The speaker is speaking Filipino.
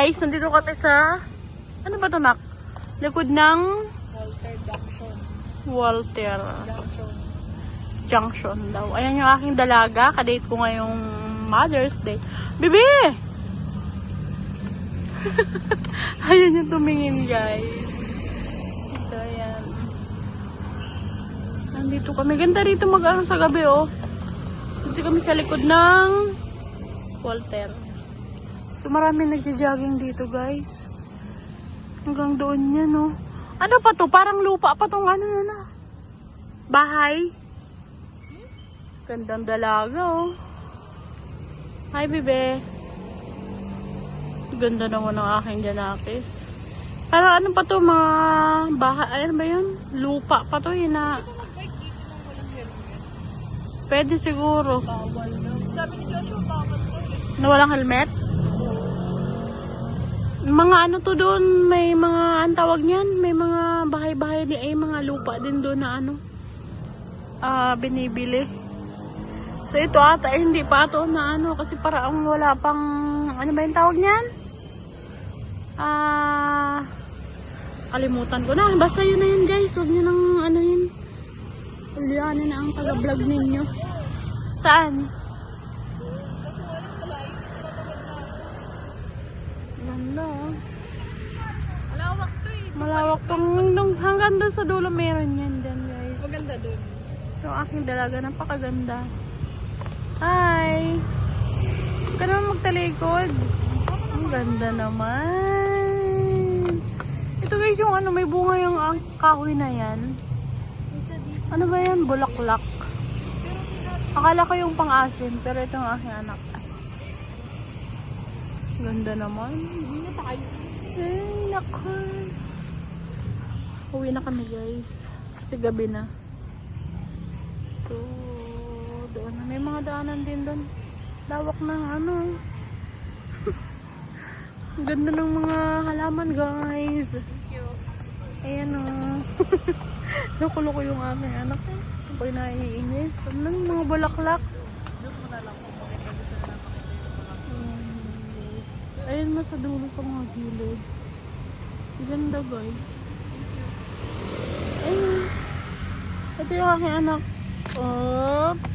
guys, nandito kami sa, ano ba ito, nak? Likod ng Walter Junction. Walter Junction. Junction daw. Ayan yung aking dalaga. Kadate ko ngayong Mother's Day. Bibi! Ayan yung tumingin, guys. Ito, ayan. Nandito kami. Ganda rito mag-ano sa gabi, oh. Dito kami sa likod ng Walter. So, maraming nagja-jogging dito, guys. Hanggang doon yan, oh. Ano pa to? Parang lupa pa tong ano na. Bahay. Gandang dalaga, oh. Hi, bebe. Ganda naman ng aking janakis. Parang ano pa to, mga bahay. Ano ba yun? Lupa pa to, yun na. Pwede siguro. Bawal na. Sabi ni Joshua, bawal to. Na walang helmet? Mga ano to doon, may mga, ang tawag niyan, may mga bahay-bahay, ay mga lupa din doon na ano, binibili. So ito ata, hindi pa ito na ano, kasi parang wala pang, ano ba yung tawag niyan? Kalimutan ko na, basta yun na yun guys, huwag nyo nang ano yun, ulianin na ang taga-vlog ninyo. Saan? Ganda. Malawak to eh. Malawak tong hanggang doon sa dulo meron yan din guys. Maganda dun. Yung aking dalaga, napakaganda. Hi! Huwag ka naman magtalikod. Ang ganda naman. Ito guys yung ano, may bunga yung kahoy na yan. Isa dito. Ano ba yan? Bulaklak. Akala ko yung pang-asin, pero ito ang aking anak. Ganda naman. Uwi na tayo. Ay, naku. Uwi na kami guys. Kasi gabi na. So, doon. May mga daanan din doon. Lawak ng ano. Ang ganda ng mga halaman guys. Thank you. Ayan o. Nakulo ko yung aming anak eh. Kapag naiinis. Ano yung mga bulaklak? Doon mo na lang kung makita gusto na makita. Ayan mo sa dulo sa mga gilid. Ganda guys. Ayun. Ito yung aking anak. Oops.